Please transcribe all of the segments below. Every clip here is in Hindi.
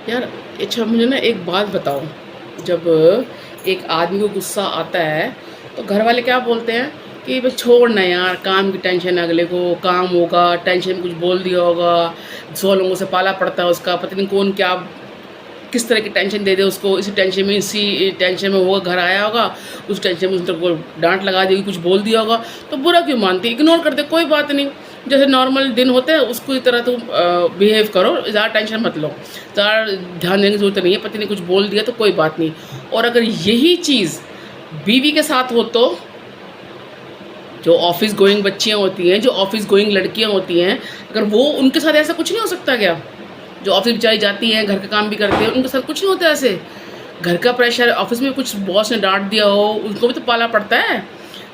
यार अच्छा मुझे ना एक बात बताओ। जब एक आदमी को गुस्सा आता है तो घर वाले क्या बोलते हैं कि भाई छोड़ ना यार, काम की टेंशन है, अगले को काम होगा, टेंशन में कुछ बोल दिया होगा, 100 लोगों से पाला पड़ता है उसका, पता नहीं कौन क्या किस तरह की टेंशन दे दे उसको, इसी टेंशन में वो घर आया होगा, उस टेंशन में उसको डांट लगा देगी, कुछ बोल दिया होगा, तो बुरा क्यों मानती, इग्नोर कर दे, कोई बात नहीं। जैसे नॉर्मल दिन होते हैं उसको तरह तुम बिहेव करो, ज़्यादा टेंशन मत लो, ज़्यादा ध्यान देने की जरूरत नहीं है, पति ने कुछ बोल दिया तो कोई बात नहीं। और अगर यही चीज़ बीवी के साथ हो तो, जो ऑफिस गोइंग बच्चियाँ होती हैं, जो ऑफिस गोइंग लड़कियाँ होती हैं, अगर वो उनके साथ ऐसा कुछ नहीं हो सकता क्या? जो ऑफिस बेचारी जाती हैं, घर का काम भी करती हैं, उनके साथ कुछ नहीं होता ऐसे? घर का प्रेशर, ऑफिस में कुछ बॉस ने डांट दिया हो, उनको भी तो पाला पड़ता है।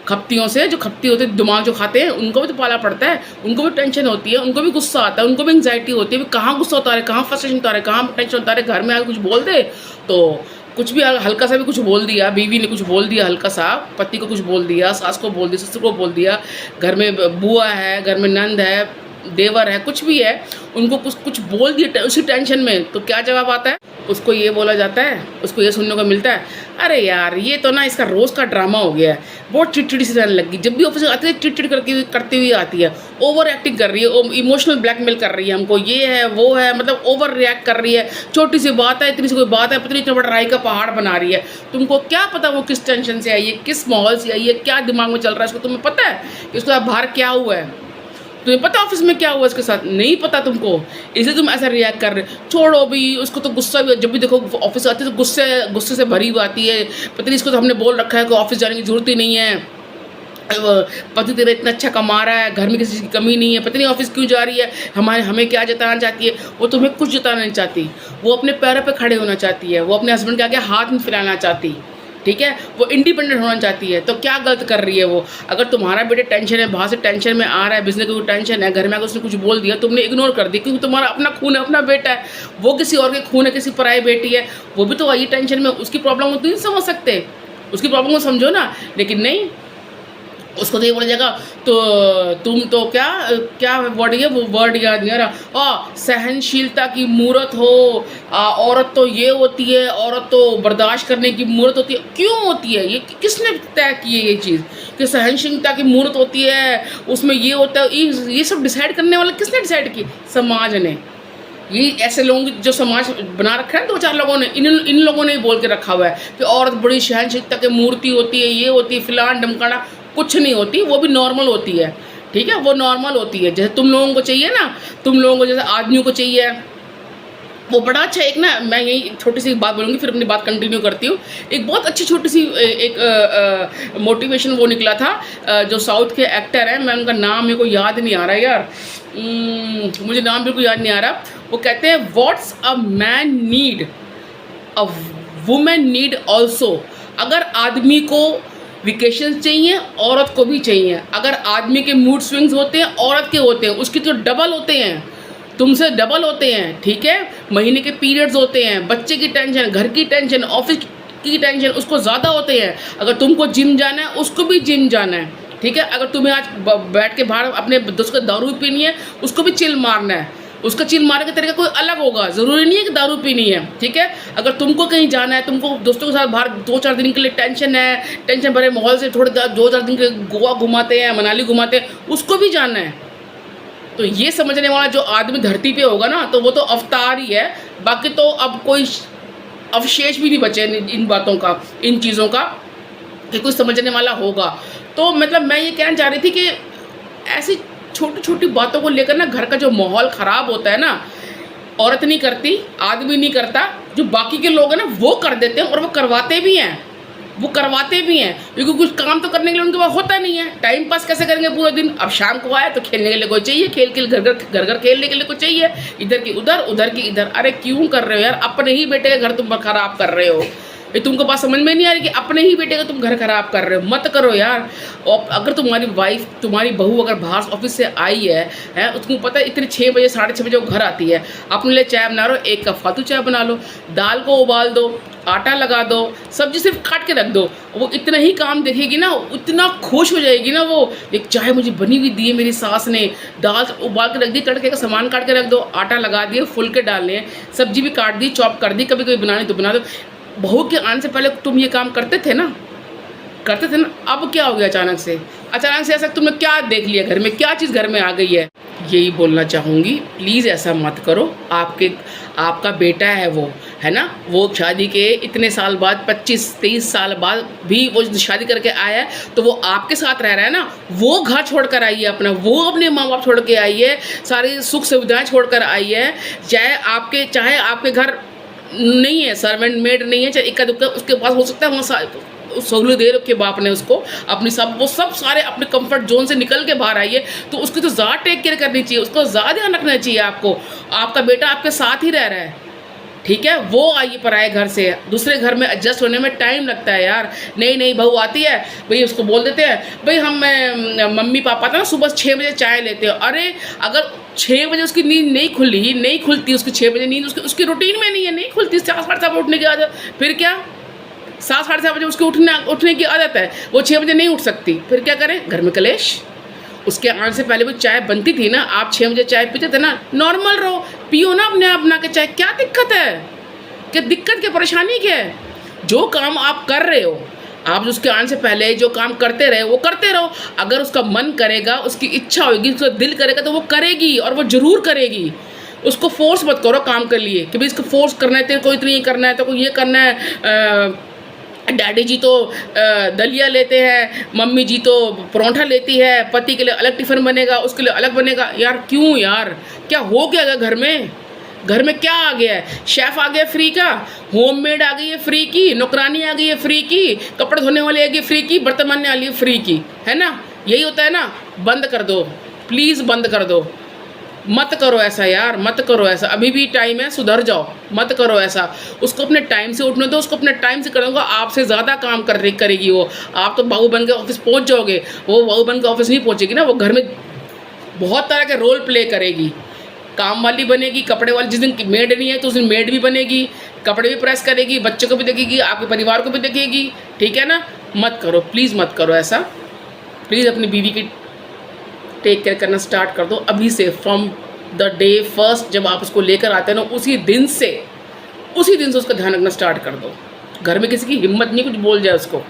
खप्तियों से, जो खप्ती होते हैं, दिमाग जो खाते हैं, उनको भी तो पाला पड़ता है, उनको भी टेंशन होती है, उनको भी गुस्सा आता है, उनको भी एंग्जाइटी होती है, कहाँ गुस्सा उतारे, कहाँ फ्रस्ट्रेशन उतारे, कहाँ टेंशन उतारे। घर में आके कुछ बोल दे तो कुछ भी हल्का सा भी कुछ बोल दिया, बीवी ने कुछ बोल दिया हल्का सा, पति को कुछ बोल दिया, सास को बोल दिया, ससुर को बोल दिया, घर में बुआ है, घर में नंद है, देवर है, कुछ भी है, उनको कुछ कुछ बोल दिया उसी टेंशन में, तो क्या जवाब आता है? उसको ये बोला जाता है, उसको ये सुनने को मिलता है, अरे यार ये तो ना इसका रोज़ का ड्रामा हो गया है, बहुत चिड़चिड़ी सी रहने लगी, जब भी ऑफिस आती है चिड़चिड़ करती हुई आती है, ओवर एक्टिंग कर रही है, इमोशनल ब्लैकमेल कर रही है हमको, ये है वो है, मतलब ओवर रिएक्ट कर रही है, छोटी सी बात है, इतनी सी कोई बात है, पता नहीं इतना बड़ा राई का पहाड़ बना रही है। तुमको क्या पता वो किस टेंशन से आई है, किस माहौल से आई है, क्या दिमाग में चल रहा है उसको, तुम्हें पता है कि उसका बाहर क्या हुआ है? तुम्हें पता ऑफिस में क्या हुआ इसके साथ? नहीं पता तुमको, इसलिए तुम ऐसा रिएक्ट कर रहे हो। छोड़ो भी उसको, तो गुस्सा भी जब भी देखो ऑफिस आती है तो गुस्से गुस्से से भरी हुई आती है, पता नहीं इसको तो हमने बोल रखा है कि ऑफिस जाने की जरूरत ही नहीं है, पति तेरा इतना अच्छा कमा रहा है, घर में किसी चीज़ की कमी नहीं है, पता नहीं ऑफिस क्यों जा रही है, हमें क्या जताना चाहती है। वो तुम्हें कुछ जताना नहीं चाहती, वो अपने पैरों पे खड़े होना चाहती है, वो अपने हस्बैंड के आगे हाथ नहीं फैलाना चाहती, ठीक है, वो इंडिपेंडेंट होना चाहती है। तो क्या गलत कर रही है वो? अगर तुम्हारा बेटे टेंशन है, बाहर से टेंशन में आ रहा है, बिजनेस की टेंशन है, घर में आकर उसने कुछ बोल दिया, तुमने इग्नोर कर दी, क्योंकि तुम्हारा अपना खून है, अपना बेटा है, वो किसी और के खून है, किसी पराई बेटी है, वो भी तो आई टेंशन में, उसकी प्रॉब्लम को नहीं समझ सकते, उसकी प्रॉब्लम को समझो ना। लेकिन नहीं, उसको तो ये बोला जाएगा, तो तुम तो क्या क्या वर्ड, ये वो वर्ड याद नहीं आ रहा, सहनशीलता की मूर्त हो, औरत तो ये होती है, औरत तो बर्दाश्त करने की मूर्त होती है। क्यों होती है? ये किसने तय की है ये चीज़ कि सहनशीलता की मूर्त होती है, उसमें ये होता है? ये सब डिसाइड करने वाला किसने डिसाइड की? समाज ने। ये ऐसे लोग जो समाज बना रखा है, 2-4 लोगों ने, इन लोगों ने बोल के रखा हुआ है कि औरत बड़ी सहनशीलता की मूर्ति होती है, ये होती है, फिलान ढमकाना। कुछ नहीं होती, वो भी नॉर्मल होती है, ठीक है, वो नॉर्मल होती है, जैसे तुम लोगों को चाहिए ना, तुम लोगों को जैसे आदमियों को चाहिए, वो बड़ा अच्छा। एक ना मैं यही एक छोटी सी बात बोलूँगी, फिर अपनी बात कंटिन्यू करती हूँ। एक बहुत अच्छी छोटी सी एक मोटिवेशन वो निकला था, जो साउथ के एक्टर हैं, मैं उनका नाम मेरे को याद नहीं आ रहा यार, मुझे नाम बिल्कुल याद नहीं आ रहा। वो कहते हैं, what's a man need a women need also. अगर आदमी को वेकेशन चाहिए, औरत को भी चाहिए। अगर आदमी के मूड स्विंग्स होते हैं, औरत के होते हैं, उसकी तो डबल होते हैं, तुमसे डबल होते हैं, ठीक है। महीने के पीरियड्स होते हैं, बच्चे की टेंशन, घर की टेंशन, ऑफिस की टेंशन, उसको ज़्यादा होते हैं। अगर तुमको जिम जाना है, उसको भी जिम जाना है, ठीक है। अगर तुम्हें आज बैठ के बाहर अपने दोस्त को दारू पीनी है, उसको भी चिल मारना है, उसका चिल मारने का तरीका कोई अलग होगा, ज़रूरी नहीं है कि दारू पीनी है, ठीक है। अगर तुमको कहीं जाना है, तुमको दोस्तों के साथ बाहर 2-4 दिन के लिए टेंशन है, टेंशन भरे माहौल से थोड़े 2-4 दिन के गोवा घुमाते हैं, मनाली घुमाते हैं, उसको भी जाना है। तो ये समझने वाला जो आदमी धरती पे होगा ना, तो वो तो अवतार ही है। बाकी तो अब कोई अवशेष भी नहीं बचे इन बातों का, इन चीज़ों का, कि कुछ समझने वाला होगा। तो मतलब मैं ये कहना चाह रही थी कि ऐसी छोटी छोटी बातों को लेकर ना घर का जो माहौल ख़राब होता है ना, औरत नहीं करती, आदमी नहीं करता, जो बाकी के लोग हैं ना वो कर देते हैं, और वो करवाते भी हैं, वो करवाते भी हैं, क्योंकि कुछ काम तो करने के लिए उनके पास होता नहीं है। टाइम पास कैसे करेंगे पूरा दिन? अब शाम को आए तो खेलने के लिए कोई चाहिए, खेल के घर घर खेलने के लिए कोई चाहिए, इधर की उधर, उधर की इधर। अरे क्यों कर रहे हो यार? अपने ही बेटे के घर तुम खराब कर रहे हो। ये तुमको बात समझ में नहीं आ रही कि अपने ही बेटे का तुम घर खराब कर रहे हो? मत करो यार। और अगर तुम्हारी वाइफ, तुम्हारी बहू अगर बाहर ऑफिस से आई है, तुमको पता है इतने 6 बजे 6:30 बजे वो घर आती है, अपने लिए चाय बना लो, 1 कप फालतू चाय बना लो, दाल को उबाल दो, आटा लगा दो, सब्जी सिर्फ काट के रख दो, वो इतना ही काम देखेगी ना, इतना खुश हो जाएगी ना वो। एक चाय मुझे बनी हुई दी है मेरी सास ने, दाल उबाल के रख दी, तड़के का सामान काट के रख दो, आटा लगा दिए, फुल के डालने हैं, सब्जी भी काट दी, चॉप कर दी, कभी कभी बनानी तो बना दो। बहू के आने से पहले तुम ये काम करते थे ना, करते थे ना। अब क्या हो गया अचानक से? अचानक से ऐसा तुमने क्या देख लिया घर में, क्या चीज़ घर में आ गई है? यही बोलना चाहूँगी, प्लीज़ ऐसा मत करो। आपका बेटा है वो, है ना, वो शादी के इतने साल बाद, 25-23 साल बाद भी वो शादी करके आया है, तो वो आपके साथ रह रहा है ना। वो घर छोड़ कर आई है अपना, वो अपने माँ बाप छोड़ के आई है, सारी सुख सुविधाएं छोड़ कर आई है। चाहे आपके घर नहीं है, सर्वेंट मेड नहीं है, चाहे इक्का दुक्का उसके पास हो सकता है, वहाँ सहूलियत दे रखे बाप ने उसको अपनी, वो सब सारे अपने कंफर्ट जोन से निकल के बाहर आई है, तो उसकी तो ज़्यादा टेक केयर करनी चाहिए, उसको ज़्यादा ध्यान रखना चाहिए आपको। आपका बेटा आपके साथ ही रह रहा है, ठीक है, वो आई पराए घर से, दूसरे घर में एडजस्ट होने में टाइम लगता है यार। नई बहू आती है, भाई उसको बोल देते हैं, भाई हम मम्मी पापा था ना सुबह 6 बजे चाय लेते हैं। अरे अगर 6 बजे उसकी नींद नहीं खुलती, उसकी 6 बजे नींद उसकी रूटीन में नहीं है, नहीं खुलती, 7-7 उठने की आदत, फिर क्या 7-7:30 बजे उसके उठने की आदत है, वो 6 बजे नहीं उठ सकती, फिर क्या करें? घर में कलेश। उसके आने से पहले भी चाय बनती थी ना, आप 6 बजे चाय पीते थे ना, नॉर्मल रहो, पियो ना अपने आप बना के चाय, क्या दिक्कत है? क्या दिक्कत, क्या परेशानी क्या है? जो काम आप कर रहे हो, आप उसके आने से पहले जो काम करते रहे वो करते रहो। अगर उसका मन करेगा, उसकी इच्छा होगी, उसका दिल करेगा तो वो करेगी, और वो ज़रूर करेगी। उसको फोर्स मत करो काम के लिए कि भाई इसको फोर्स करना है, तेरे को इतना ये करना है, तो कोई ये करना है। डैडी जी तो दलिया लेते हैं, मम्मी जी तो परोंठा लेती है, पति के लिए अलग टिफ़िन बनेगा, उसके लिए अलग बनेगा। यार क्यों यार, क्या हो गया घर में? घर में क्या आ गया है? शेफ़ आ गया फ्री का, होममेड आ गई है फ्री की, नौकरानी आ गई है फ्री की, कपड़े धोने वाली आ गई फ्री की, बर्तन मांजने वाली है फ्री की, है ना? यही होता है ना। बंद कर दो प्लीज़, बंद कर दो, मत करो ऐसा यार, मत करो ऐसा, अभी भी टाइम है, सुधर जाओ, मत करो ऐसा। उसको अपने टाइम से उठने दो, उसको अपने टाइम से करूँगा, आपसे ज़्यादा काम करेगी वो। आप तो बहू बन के ऑफिस पहुँच जाओगे, वो बहू बन के ऑफिस नहीं पहुँचेगी ना, वो घर में बहुत तरह के रोल प्ले करेगी। काम वाली बनेगी, कपड़े वाली, जिस दिन मेड नहीं है तो उस दिन मेड भी बनेगी, कपड़े भी प्रेस करेगी, बच्चों को भी देखेगी, आपके परिवार को भी देखेगी, ठीक है ना? मत करो प्लीज़, मत करो ऐसा प्लीज़। अपनी बीवी की टेक केयर करना स्टार्ट कर दो अभी से, फ्रॉम द डे फर्स्ट जब आप उसको लेकर आते हैं ना, उसी दिन से उसका ध्यान रखना स्टार्ट कर दो। घर में किसी की हिम्मत नहीं कुछ बोल जाए उसको।